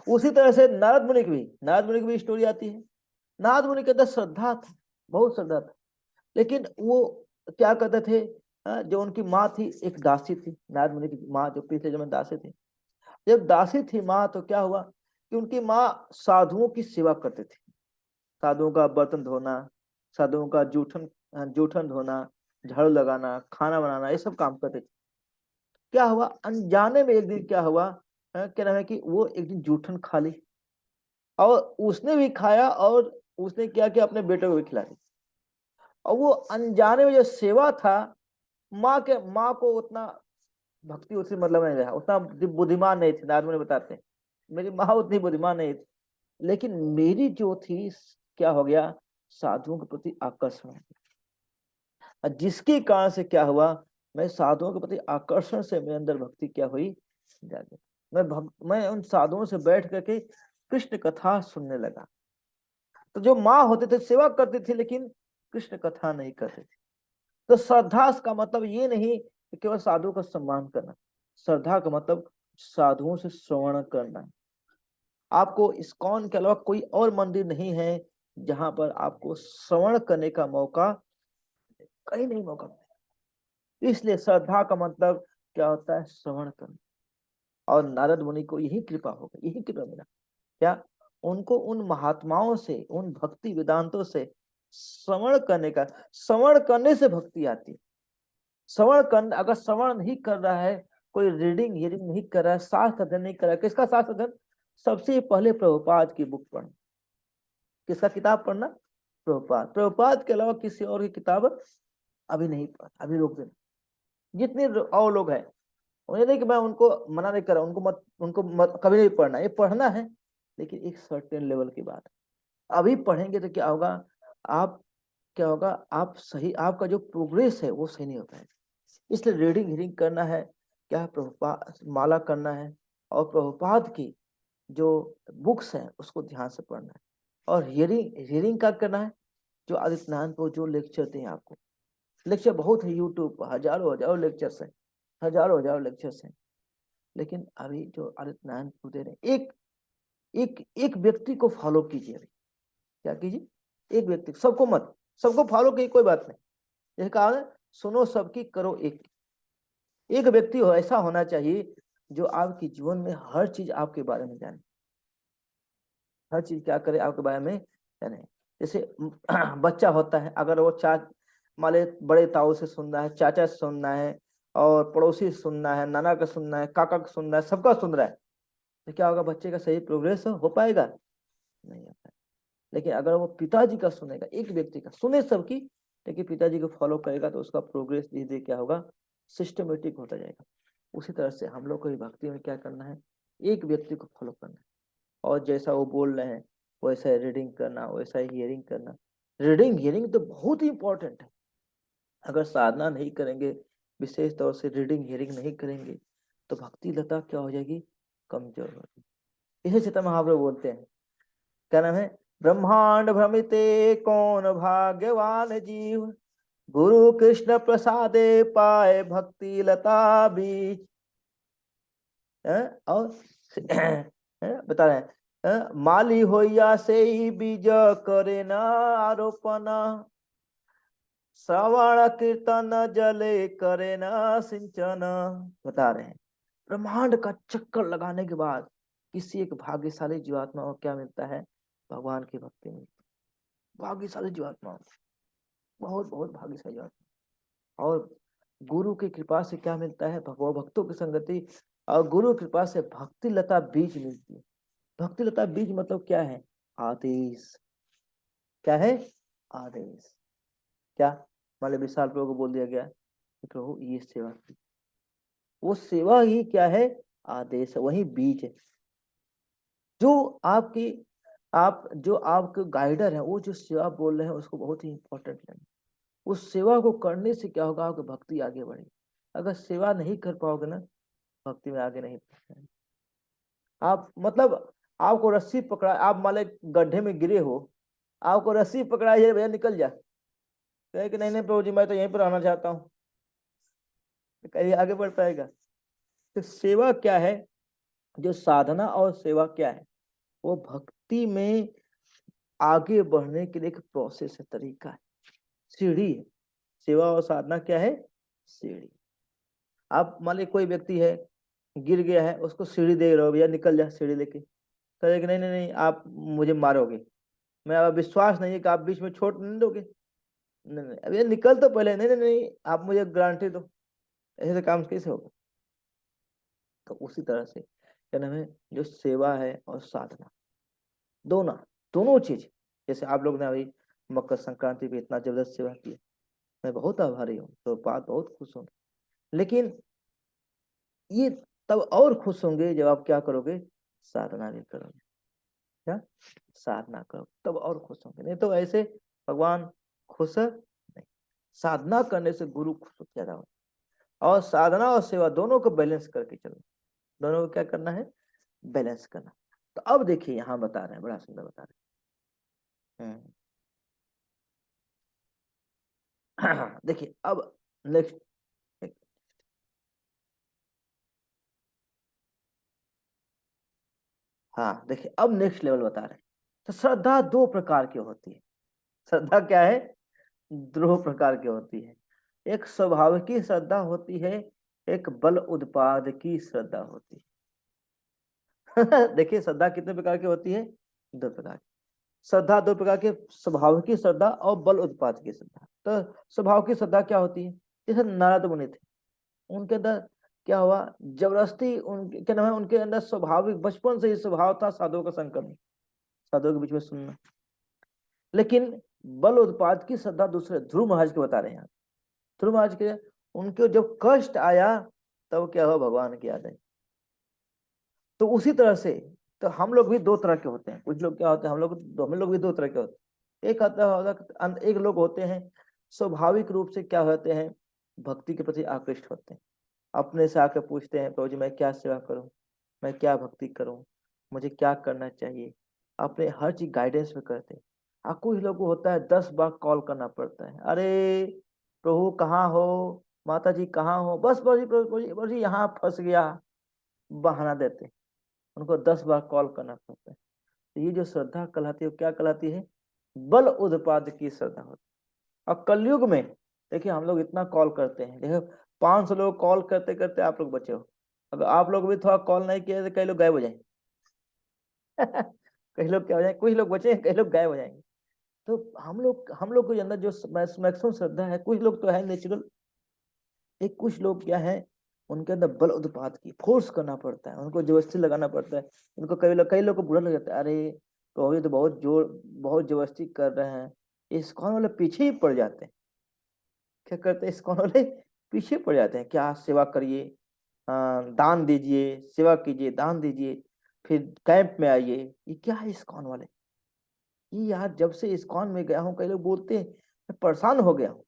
उसी तरह से नारद मुनि की भी स्टोरी आती है। नारद मुनि के अंदर श्रद्धा था, बहुत श्रद्धा था, लेकिन वो क्या करते थे, जो उनकी माँ थी, एक दासी थी, नारद मुनि की माँ जो पिछले जन्म दासी थी। जब दासी थी माँ, तो क्या हुआ कि उनकी माँ साधुओं की सेवा करती थी। साधुओं का बर्तन धोना, साधुओं का जूठन धोना, झाड़ू लगाना, खाना बनाना, ये सब काम करते थे। क्या हुआ, अनजाने में एक दिन क्या हुआ, क्या नाम है कि वो एक दिन जूठन खा ली, और उसने भी खाया, और उसने क्या किया, अपने बेटे को भी खिला दी। और वो अनजाने में जो सेवा था, माँ को उतना भक्ति उससे मतलब नहीं रहा, उतना बुद्धिमान नहीं थी। नारद मुनि बताते हैं मेरी माँ उतनी बुद्धिमान नहीं थी, लेकिन मेरी जो थी, क्या हो गया, साधुओं के प्रति आकर्षण हो गया। जिसके कारण से क्या हुआ, मैं साधुओं के प्रति आकर्षण से मेरे अंदर भक्ति क्या हुई, जागे। मैं उन साधुओं से बैठ करके कृष्ण कथा सुनने लगा। तो जो माँ होते थे सेवा करती थी, लेकिन कृष्ण कथा नहीं करते थे। तो श्रद्धा का मतलब ये नहीं कि केवल साधु का सम्मान करना, श्रद्धा का मतलब साधुओं से श्रवण करना। आपको इस्कॉन के अलावा कोई और मंदिर नहीं है जहां पर आपको श्रवण करने का मौका, कहीं नहीं मौका मिलेगा। इसलिए श्रद्धा का मतलब क्या होता है, श्रवण करना। और नारद मुनि को यही कृपा हो गई, यही कृपा मिला, क्या उनको उन महात्माओं से, उन भक्ति वेदांतों से श्रवण करने का, श्रवण करने से भक्ति आती है। श्रवण कर, अगर श्रवण नहीं कर रहा है, कोई रीडिंग हियरिंग नहीं कर रहा है, शास्त्र अध्ययन नहीं कर रहा है, किसका शास्त्र अध्ययन? सबसे पहले प्रभुपाद की बुक पढ़ना। किसका किताब पढ़ना? प्रभुपाद। प्रभुपाद के अलावा किसी और की किताब अभी नहीं पढ़, अभी रोक देना। जितने और लोग हैं, उन्हें नहीं कि मैं उनको मना नहीं कर रहा, उनको मत कभी नहीं पढ़ना, ये पढ़ना है, लेकिन एक सर्टेन लेवल की बात। अभी पढ़ेंगे तो क्या होगा, आप सही, आपका जो प्रोग्रेस है वो सही नहीं होता है। इसलिए रीडिंग हियरिंग करना है, क्या है, प्रभुपाद माला करना है, और प्रभुपाद की जो बुक्स है उसको ध्यान से पढ़ना है। और हियरिंग क्या करना है, जो आदित्यनारायण को जो लेक्चर दें आपको, लेक्चर बहुत है, यूट्यूब पर हजारों लेक्चर्स हैं, हजारों लेक्चर्स हैं, लेकिन अभी जो आदित्यनारायण को दे रहे हैं, एक व्यक्ति को फॉलो कीजिए। अभी क्या कीजिए? एक व्यक्ति, सबको मत, सबको फॉलो कीजिए, कोई बात नहीं। जैसे कहा है, सुनो सबकी, करो एक व्यक्ति हो, ऐसा होना चाहिए जो आपके जीवन में हर चीज आपके बारे में जाने, हर चीज क्या करे आपके बारे में जाने। जैसे बच्चा होता है, अगर वो माले बड़े ताऊ से सुनना है, चाचा से सुनना है, और पड़ोसी से सुनना है, नाना का सुनना है, काका का सुनना है, सबका सुन रहा है, तो क्या होगा? बच्चे का सही प्रोग्रेस हो पाएगा? नहीं होता है। लेकिन अगर वो पिताजी का सुनेगा, एक व्यक्ति का सुने सबकी, लेकिन पिताजी को फॉलो करेगा, तो उसका प्रोग्रेस धीरे धीरे क्या होगा? सिस्टमेटिक होता जाएगा। उसी तरह से हम लोग को भी भक्ति में क्या करना है? एक व्यक्ति को फॉलो करना है, और जैसा वो बोल रहे हैं वैसा रीडिंग करना, वैसा हियरिंग करना। रीडिंग हियरिंग तो बहुत ही इंपॉर्टेंट है। अगर साधना नहीं करेंगे, विशेष तौर से रीडिंग हियरिंग नहीं करेंगे, तो भक्ति लता क्या हो जाएगी? कमजोर हो जाएगी। इसे चेतन महाप्रभु बोलते हैं, क्या नाम है? ब्रह्मांड भ्रमिते कौन भाग्यवान जीव, गुरु कृष्ण प्रसादे पाए भक्ति लता बीज। और बता रहे हैं, माली होइया से ही बीज करे न आरोपण, श्रवण कीर्तन जले करे न सिंचन। बता रहे हैं, ब्रह्मांड का चक्कर लगाने के बाद किसी एक भाग्यशाली जीवात्मा को क्या मिलता है? भगवान की भक्ति मिलती है। भाग्यशाली जीवात्मा, बहुत बहुत भाग्यशाली जीवात्मा। और गुरु की कृपा से क्या मिलता है? भक्तों की संगति, और गुरु कृपा से भक्ति लता बीज मिलती है। भक्ति लता बीज मतलब क्या है? आदेश। क्या है? आदेश। क्या माले विशाल प्रभु को बोल दिया गया कि प्रभु ये सेवा की, वो सेवा ही क्या है? आदेश है, वही बीज है। जो आपके गाइडर है, वो जो सेवा बोल रहे हैं उसको बहुत ही इंपॉर्टेंट लेना। उस सेवा को करने से क्या होगा? आपकी भक्ति आगे बढ़ेगी। अगर सेवा नहीं कर पाओगे ना, भक्ति में आगे नहीं बढ़। आप मतलब आपको रस्सी पकड़ा, आप मान लो गड्ढे में गिरे हो, आपको रस्सी पकड़ाई है, भैया निकल जा, कहे कि नहीं नहीं प्रभु जी मैं तो यहीं पर रहना चाहता हूँ, तो कहीं आगे बढ़ पाएगा? तो सेवा क्या है? जो साधना और सेवा क्या है? वो भक्ति में आगे बढ़ने के लिए एक प्रोसेस है, तरीका है, सीढ़ी है। सेवा और साधना क्या है? सीढ़ी। आप मान लीजिए कोई व्यक्ति है, गिर गया है, उसको सीढ़ी दे रहे हो, भैया निकल जा सीढ़ी लेके, कहेगा कि नहीं नहीं नहीं आप मुझे मारोगे, मैं अब विश्वास नहीं है कि आप बीच में छोड़ नहीं दोगे, नहीं नहीं अब ये निकल तो पहले, नहीं नहीं नहीं आप मुझे गारंटी दो, ऐसे काम कैसे होगा? तो उसी तरह से क्या नाम है, जो सेवा है और साधना, दोनों चीज। जैसे आप लोग ने अभी मकर संक्रांति पे इतना जबरदस्त सेवा की, मैं बहुत आभारी हूँ, तो बात बहुत खुश हूँ। लेकिन ये तब और खुश होंगे जब आप क्या करोगे? साधना भी करोगे। क्या? साधना करो तब और खुश होंगे, नहीं तो ऐसे भगवान खुश नहीं। साधना करने से गुरु खुश ज्यादा होता है। और साधना और सेवा दोनों को बैलेंस करके चलना, दोनों को क्या करना है? बैलेंस करना। तो अब देखिए यहाँ बता रहे हैं, बड़ा सुंदर बता रहे हैं। देखिए अब नेक्स्ट, हाँ देखिए अब नेक्स्ट लेवल बता रहे हैं। तो श्रद्धा दो प्रकार की होती है। श्रद्धा क्या है? दो प्रकार की होती है। एक स्वभाव की श्रद्धा होती है, एक बल उत्पाद की श्रद्धा होती है। देखिए श्रद्धा कितने प्रकार की होती है? दो प्रकार की श्रद्धा, दो प्रकार के, स्वभाव की श्रद्धा और बल उत्पाद की श्रद्धा। तो स्वभाव की श्रद्धा क्या होती है? जैसे नारद मुनि थे, उनके अंदर क्या हुआ, जबरदस्ती उनके क्या नाम है, उनके अंदर स्वाभाविक बचपन से ही स्वभाव था साधुओं का संकल्प, साधुओं के बीच में सुनना। लेकिन बल उत्पाद की श्रद्धा दूसरे ध्रुव महाराज के बता रहे हैं। ध्रुव महाराज के उनको जब कष्ट आया तब क्या हुआ, भगवान की याद आई। तो उसी तरह से तो हम लोग भी दो तरह के होते हैं। कुछ लोग क्या होते हैं, हम लोग भी दो तरह के होते हैं। एक लोग होते हैं स्वाभाविक रूप से क्या होते हैं, भक्ति के प्रति आकृष्ट होते हैं, अपने से आकर पूछते हैं प्रभु जी मैं क्या सेवा करूं, मैं क्या भक्ति करूं, मुझे क्या करना चाहिए, अपने हर चीज गाइडेंस में करते हैं। और कुछ लोगों को होता है 10 बार कॉल करना पड़ता है, अरे प्रभु कहाँ हो, माता जी कहाँ हो, बस प्रभु जी यहाँ फंस गया, बहाना देते हैं। उनको 10 बार कॉल करना पड़ता है। तो ये जो श्रद्धा कहलाती है वो क्या कहलाती है, बल उत्पाद की श्रद्धा होती है। और कलयुग में देखिए हम लोग इतना कॉल करते हैं, देखो 500 लोग कॉल करते करते आप लोग बचे हो। अगर आप लोग भी थोड़ा कॉल नहीं किए तो कई लोग गायब हो जाएंगे कई लोग क्या हो जाएंगे, कुछ लोग बचे हैं, कई लोग गायब हो जाएंगे। तो हम लोग के अंदर जो मैक्सिमम श्रद्धा है, कुछ लोग तो है नेचुरल, एक कुछ लोग क्या है उनके अंदर बल उत्पाद की फोर्स करना पड़ता है, उनको जबरदस्ती लगाना पड़ता है। उनको कई लोग को बुरा लग जाता है, अरे तो अभी तो बहुत जबरदस्ती कर रहे हैं। इस्कॉन वाले पीछे ही पड़ जाते हैं, क्या करते हैं इस्कॉन वाले, पीछे पड़ जाते हैं, क्या सेवा करिए, दान दीजिए, सेवा कीजिए, दान दीजिए, फिर कैंप में आइए। ये क्या है इस्कॉन वाले, ये यार जब से इस्कॉन में गया हूँ कई लोग बोलते हैं मैं परेशान हो गया हूँ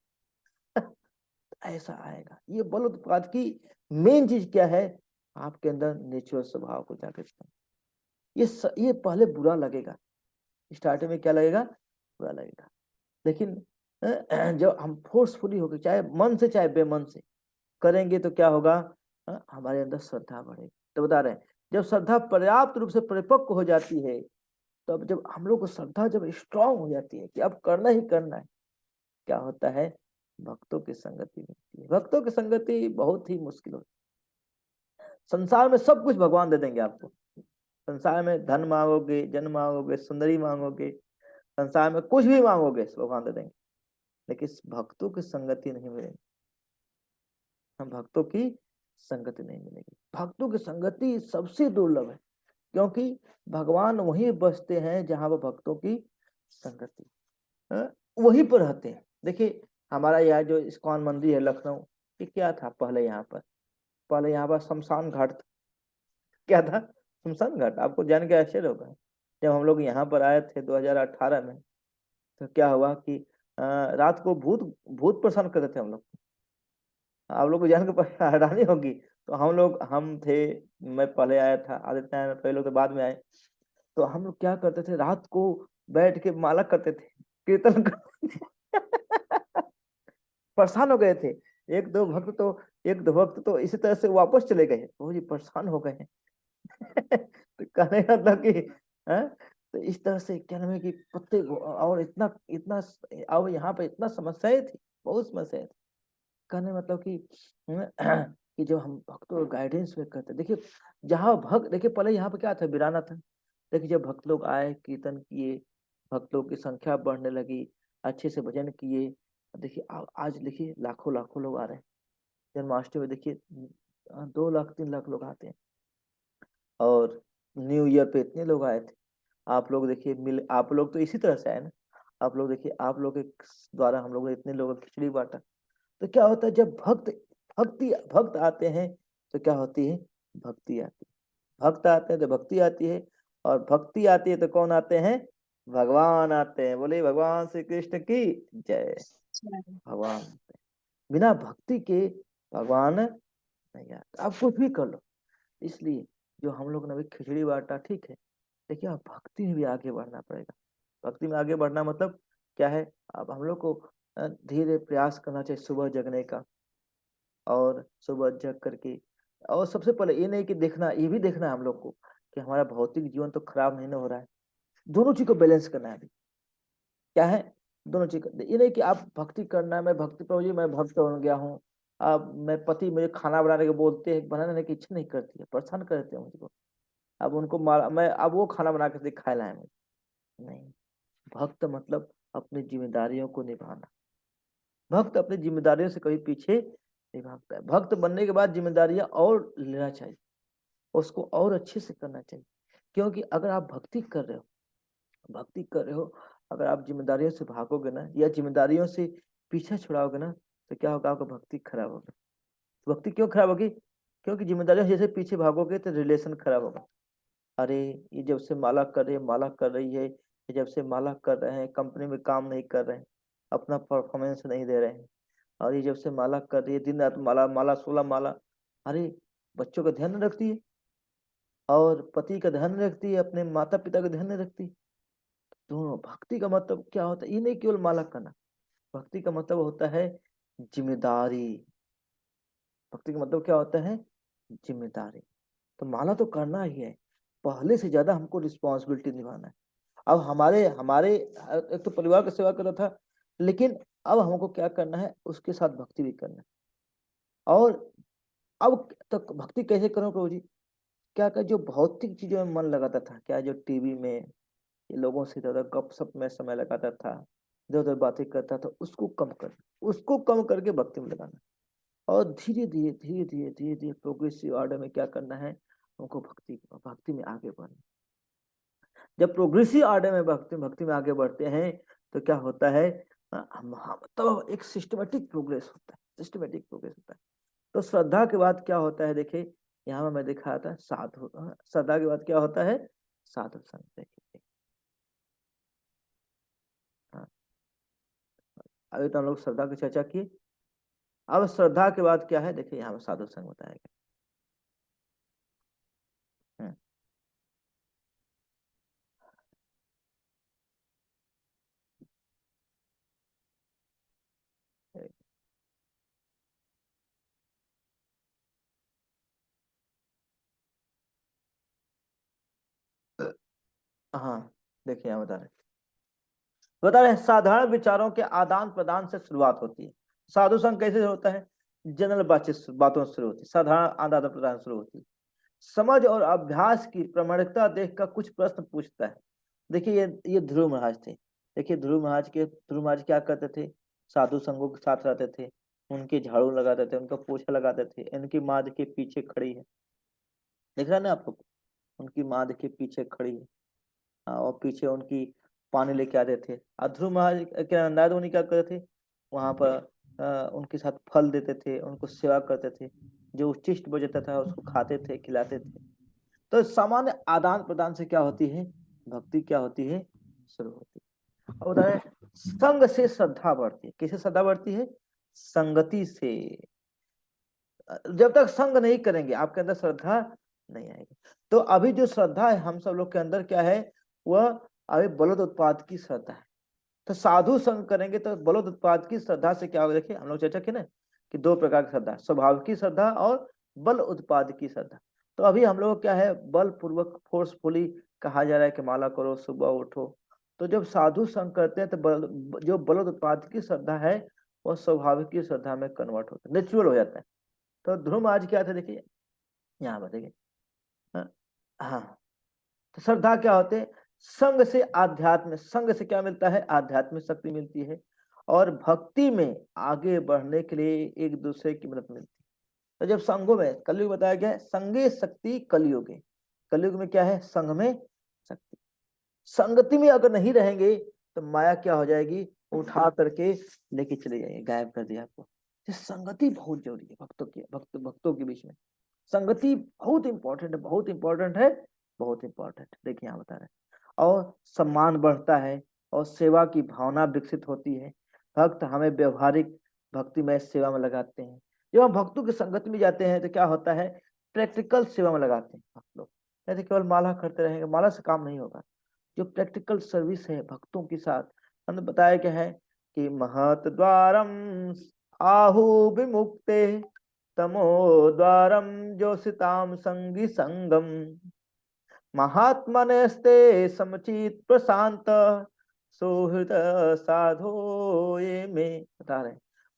ऐसा आएगा। ये बल उत्पाद की मेन चीज क्या है, आपके अंदर नेचुरल स्वभाव को जागृत करना। ये पहले बुरा लगेगा, स्टार्टिंग में क्या लगेगा, बुरा लगेगा, लेकिन जब हम फोर्सफुली होकर चाहे मन से चाहे बेमन से करेंगे तो क्या होगा, हमारे अंदर श्रद्धा बढ़ेगी। तो बता रहे हैं जब श्रद्धा पर्याप्त रूप से परिपक्व हो जाती है, तब जब हम लोग को श्रद्धा जब स्ट्रांग हो जाती है कि अब करना ही करना है, क्या होता है, भक्तों की संगति मिलती है। भक्तों की संगति बहुत ही मुश्किल होती है। संसार में सब कुछ भगवान दे देंगे आपको, संसार में धन मांगोगे, जन मांगोगे, सुंदरी मांगोगे, संसार में कुछ भी मांगोगे भगवान दे देंगे, लेकिन भक्तों की संगति नहीं मिलेगी। हम भक्तों की संगति नहीं मिलेगी। भक्तों की संगति सबसे दुर्लभ है, क्योंकि भगवान वहीं बसते हैं जहां वो भक्तों की संगति, वहीं पर रहते हैं। देखिए हमारा यहाँ जो इस्कॉन मंदिर है लखनऊ, ये क्या था पहले यहाँ पर शमशान घाट था। क्या था, शमशान घाट। आपको जान के आश्चर्य होगा, जब हम लोग यहाँ पर आए थे 2018 में, तो क्या हुआ कि रात को भूत भूत परेशान करते थे हम लोग। आप लोग को जान के हैरानी होगी। तो हम थे, मैं पहले आया था, आदित्य आया, कई लोग तो बाद में आए। तो हम लोग क्या करते थे, रात को बैठ के माला करते थे, कीर्तन करते थे परेशान हो गए थे। एक दो भक्त तो इसी तरह से वापस चले गए, वो जी परेशान हो गए तो कहने का मतलब कि तो इस तरह से क्या नाम है कि पत्ते और इतना इतना और यहाँ पे इतना समस्याएं थी, बहुत समस्याएं थी। कहने मतलब कि कि जब हम भक्तों गाइडेंस में करते, देखिए जहाँ भक्त, देखिए पहले यहाँ पे क्या था, वीराना था। देखिए जब भक्त लोग आए, कीर्तन किए, भक्त लोग की संख्या बढ़ने लगी, अच्छे से भजन किए, देखिए आज देखिए लाखों लाखों लोग आ रहे हैं। जन्माष्टमी में देखिए 2 लाख 3 लाख लोग आते हैं, और न्यू ईयर पे इतने लोग आए थे। आप लोग देखिए आप लोग तो इसी तरह से आए ना, आप लोग देखिए आप लोग के द्वारा हम लोग ने इतने लोगों को खिचड़ी बांटा। तो क्या होता है जब भक्त आते हैं तो क्या होती है, भक्ति आती है। भक्त आते हैं तो भक्ति आती है, और भक्ति आती है तो कौन आते हैं, भगवान आते हैं। बोले भगवान श्री कृष्ण की जय। भगवान बिना भक्ति के भगवान नहीं आते। आप कुछ भी कर लो। इसलिए जो हम लोग ने अभी खिचड़ी बांटा, ठीक है, देखिए आप भक्ति में भी आगे बढ़ना पड़ेगा। भक्ति में आगे बढ़ना मतलब क्या है, अब हम लोग को धीरे प्रयास करना चाहिए सुबह जगने का, और सुबह जग करके, और सबसे पहले ये नहीं कि देखना, ये भी देखना है हम लोग को कि हमारा भौतिक जीवन तो खराब नहीं ना हो रहा है। दोनों चीज को बैलेंस करना है अभी। क्या है, दोनों चीज। ये नहीं कि आप भक्ति करना है, मैं भक्ति प्रभु जी मैं भक्त बन गया हूँ, अब मैं पति मुझे खाना बनाने के बोलते हैं, बनाने की इच्छा नहीं करती है, परेशान करते हैं मुझको, अब उनको मारा मैं, अब वो खाना बना के खाए लाए मुझे, नहीं, भक्त मतलब अपनी जिम्मेदारियों को निभाना। भक्त अपनी जिम्मेदारियों से कभी पीछे नहीं भागता है। भक्त बनने के बाद जिम्मेदारियां और लेना चाहिए, उसको और अच्छे से करना चाहिए। क्योंकि अगर आप भक्ति कर रहे हो, अगर आप जिम्मेदारियों से भागोगे ना, या जिम्मेदारियों से पीछे छुड़ाओगे ना, तो क्या होगा, आपका भक्ति खराब होगा। भक्ति क्यों खराब होगी? क्योंकि जिम्मेदारियों से जैसे पीछे भागोगे तो रिलेशन खराब होगा। अरे ये जब से माला कर रही है, ये जब से माला कर रहे हैं, कंपनी में काम नहीं कर रहे हैं, अपना परफॉर्मेंस नहीं दे रहे हैं, और ये जब से माला कर रही है, दिन रात माला माला 16 माला। अरे बच्चों का ध्यान नहीं रखती है, और पति का ध्यान नहीं रखती है, अपने माता पिता का ध्यान नहीं रखती। दोनों। भक्ति का मतलब क्या होता है? ये नहीं केवल माला करना, भक्ति का मतलब होता है जिम्मेदारी। भक्ति का मतलब क्या होता है? जिम्मेदारी। तो माला तो करना ही है, पहले से ज्यादा हमको रिस्पॉन्सिबिलिटी निभाना है। अब हमारे हमारे एक तो परिवार की सेवा कर रहा था, लेकिन अब हमको क्या करना है, उसके साथ भक्ति भी करना है। और अब तक भक्ति कैसे करूं प्रभु जी? क्या क्या जो भौतिक चीजों में मन लगाता था, क्या जो टीवी में ये लोगों से ज्यादा गपशप में समय लगाता था, इधर उधर बातें करता था, उसको कम करके भक्ति में लगाना। और धीरे धीरे प्रोग्रेसिव ऑर्डर में क्या करना है, हमको भक्ति में आगे बढ़ना। जब प्रोग्रेसिव ऑर्डर में भक्ति में आगे बढ़ते हैं, तो क्या होता है, हम तो एक सिस्टमेटिक प्रोग्रेस होता है। तो श्रद्धा के बाद क्या होता है, देखिए यहाँ मैं दिखाया था साधु। श्रद्धा के बाद क्या होता है? साधु संग। देखिए अभी तो हम लोग श्रद्धा की चर्चा किए, अब श्रद्धा के बाद क्या है, देखिए यहाँ साधु संग बताया गया। हाँ देखिए यहाँ बता रहे हैं साधारण विचारों के आदान प्रदान से शुरुआत होती है। साधु संग कैसे होता है? जनरल बातों से शुरू होती है, साधारण आदान प्रदान शुरू होती है। समझ और अभ्यास की प्रमाणिकता देखकर कुछ प्रश्न पूछता है। देखिए ये ध्रुव महाराज थे। देखिए ध्रुव महाराज क्या करते थे? साधु संघों के साथ रहते थे, उनके झाड़ू लगाते थे, उनका पोछा लगाते थे। इनकी माँ के पीछे खड़ी है, देख रहे हैं ना आप लोग? उनकी माँ के पीछे खड़ी है, और पीछे उनकी पानी लेके आते थे। ध्रुव महाराज क्या नारद मुनि क्या करते थे? वहां पर उनके साथ फल देते थे, उनको सेवा करते थे, जो उच्छिष्ट बचता था उसको खाते थे, खिलाते थे। तो सामान्य आदान प्रदान से क्या होती है? भक्ति क्या होती है? शुरू होती है। और उदाहरण, संग से श्रद्धा बढ़ती है। कैसे श्रद्धा बढ़ती है? संगति से। जब तक संग नहीं करेंगे आपके अंदर श्रद्धा नहीं आएगी। तो अभी जो श्रद्धा है हम सब लोग के अंदर क्या है, वह अभी बलद उत्पाद की श्रद्धा है। तो साधु संग करेंगे तो बलद उत्पाद की श्रद्धा से क्या होगा? देखिए हम लोग चर्चा की ना कि दो प्रकार की श्रद्धा, स्वभाव की श्रद्धा और बल उत्पाद की श्रद्धा। तो अभी हम लोग क्या है, बल पूर्वक फोर्सफुली कहा जा रहा है कि माला करो, सुबह उठो। तो जब साधु संग करते हैं तो जो बल उत्पाद की श्रद्धा है वह स्वाभाविक की श्रद्धा में कन्वर्ट होता है, नेचुरल हो जाता है। तो ध्रुव आज क्या था, देखिए यहाँ बताइए। हाँ, तो श्रद्धा क्या होते हैं? संग से आध्यात्म, संग से क्या मिलता है? आध्यात्मिक शक्ति मिलती है, और भक्ति में आगे बढ़ने के लिए एक दूसरे की मदद मिलती है। तो जब संगों में, कलयुग बताया गया है, संगे शक्ति कलयुग है। कलयुग में क्या है? संग में शक्ति। संगति में अगर नहीं रहेंगे तो माया क्या हो जाएगी? उठा करके लेके चले जाएंगे, गायब कर दिया आपको। संगति बहुत जरूरी है भक्तों के बीच में। संगति बहुत इंपॉर्टेंट है, बहुत इंपॉर्टेंट है, बहुत इंपॉर्टेंट। देखिए यहाँ बता रहे हैं। और सम्मान बढ़ता है और सेवा की भावना विकसित होती है। भक्त हमें व्यवहारिक भक्तिमय सेवा में लगाते हैं। जब हम भक्तों की संगति में जाते हैं तो क्या होता है? प्रैक्टिकल सेवा में लगाते हैं भक्त लोग। ऐसे केवल माला करते रहेंगे, माला से काम नहीं होगा। जो प्रैक्टिकल सर्विस है भक्तों के साथ, हमने बताया क्या है कि महत द्वारम आहु विमुक्ते तमो द्वारम जोसिताम संगी संगम महात्मनेस्ते समचित प्रशांत सुहृद साधो ये में। बता रहे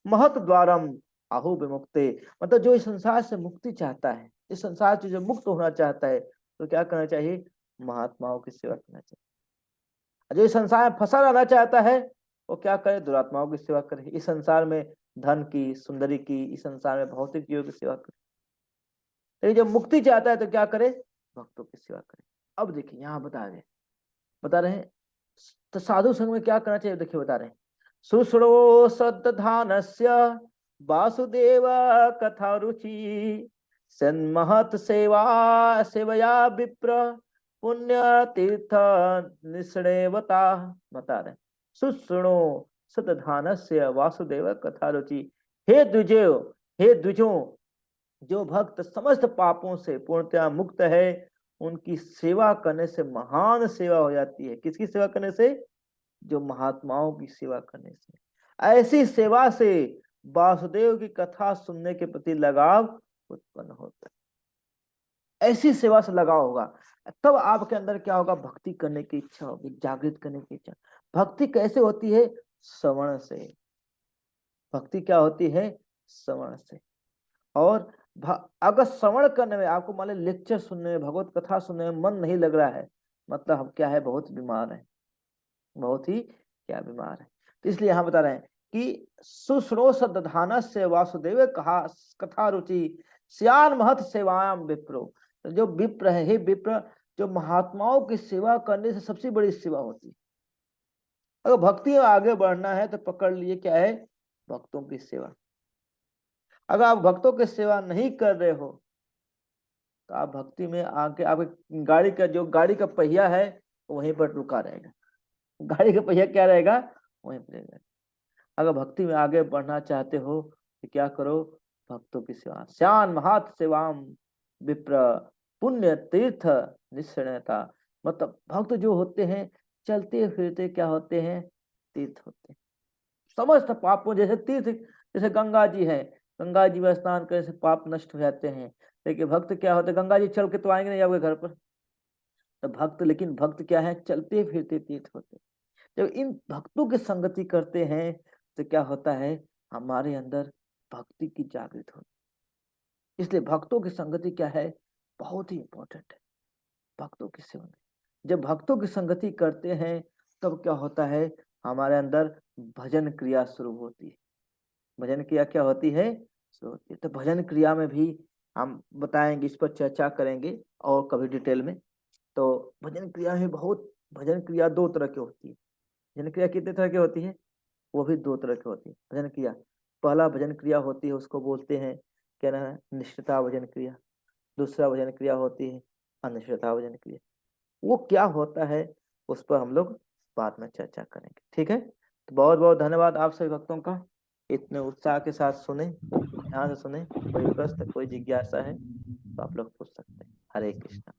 महत द्वारम आहु विमुक्ते, मतलब जो इस संसार से मुक्ति चाहता है, इस संसार से जो मुक्त होना चाहता है, तो क्या करना चाहिए? महात्माओं की सेवा करना चाहिए। जो इस संसार में फंसा रहना चाहता है वो क्या करे, दुरात्माओं की सेवा करे, इस संसार में धन की, सुंदरी की, इस संसार में भौतिक चीजों की सेवा करे। लेकिन जो मुक्ति चाहता है तो क्या करे, भक्तों की सेवा करे। अब देखिए यहाँ बता रहे हैं तो साधु संघ में क्या करना चाहिए, देखिए बता रहे हैं, शुश्रो श्रद्धानस्य वासुदेव कथा रुचि सन्महत सेवा सेवया विप्र पुण्य तीर्थ निष्णेवता। बता रहे सुश्रो सतधानस्य वासुदेव कथा रुचि, हे द्विजों, जो भक्त समस्त पापों से पूर्णतया मुक्त है उनकी सेवा करने से महान सेवा हो जाती है। किसकी सेवा करने से, जो महात्माओं की सेवा करने से। ऐसी सेवा से वासुदेव की कथा सुनने के प्रति लगाव उत्पन्न होता है। ऐसी सेवा से लगाव होगा तब आपके अंदर क्या होगा, भक्ति करने की इच्छा होगी, जागृत करने की इच्छा। भक्ति कैसे होती है, श्रवण से। भक्ति क्या होती है, श्रवण से। और अगर श्रवण करने में आपको मान लीजिए लेक्चर सुनने में, भगवत कथा सुनने में मन नहीं लग रहा है, मतलब हम क्या है, बहुत बीमार है, बहुत ही क्या बीमार है। तो इसलिए यहाँ बता रहे हैं कि सुश्रो सद्धानस्य वासुदेव कथा रुचि स्यान महत सेवायाम विप्रो। जो विप्र है, हे विप्र, जो महात्माओं की सेवा करने से सबसे बड़ी सेवा होती है। अगर भक्ति में आगे बढ़ना है तो पकड़ लिए क्या है, भक्तों की सेवा। अगर आप भक्तों की सेवा नहीं कर रहे हो तो आप भक्ति में आके आपके गाड़ी का पहिया है वहीं पर रुका रहेगा। गाड़ी का पहिया क्या रहेगा, वहीं पर रहेगा। अगर भक्ति में आगे बढ़ना चाहते हो तो क्या करो, भक्तों की सेवा। श्यान महात सेवाम विप्र पुण्य तीर्थ निश्चयता। मतलब भक्त जो होते हैं चलते फिरते क्या होते हैं, तीर्थ होते हैं। समस्त पापों जैसे तीर्थ, जैसे गंगा जी है, गंगा जी में स्नान करने से पाप नष्ट हो जाते हैं। लेकिन भक्त क्या होते हैं, गंगा जी चल के तो आएंगे नहीं आपके घर पर, तो भक्त क्या है, चलते फिरते तीर्थ होते हैं। जब इन भक्तों की संगति करते हैं तो क्या होता है, हमारे अंदर भक्ति की जागृत होती है। इसलिए भक्तों की संगति क्या है, बहुत ही इंपॉर्टेंट है भक्तों की संगति। जब भक्तों की संगति करते हैं तब क्या होता है, हमारे अंदर भजन क्रिया शुरू होती है। भजन क्रिया क्या होती है, शुरू होती है। तो भजन क्रिया में भी हम बताएंगे, इस पर चर्चा करेंगे और कभी डिटेल में। तो भजन क्रिया में भजन क्रिया दो तरह की होती है। भजन क्रिया कितने तरह की होती है, वो भी दो तरह की होती है भजन क्रिया। पहला भजन क्रिया होती है उसको बोलते हैं क्या नाम है, निष्ठता भजन क्रिया। दूसरा भजन क्रिया होती है अनिष्ठता भजन क्रिया। वो क्या होता है उस पर हम लोग बाद में चर्चा करेंगे, ठीक है। तो बहुत बहुत धन्यवाद आप सभी भक्तों का, इतने उत्साह के साथ सुने, ध्यान से सुने। कोई प्रश्न, कोई जिज्ञासा है तो आप लोग पूछ सकते हैं। हरे कृष्णा।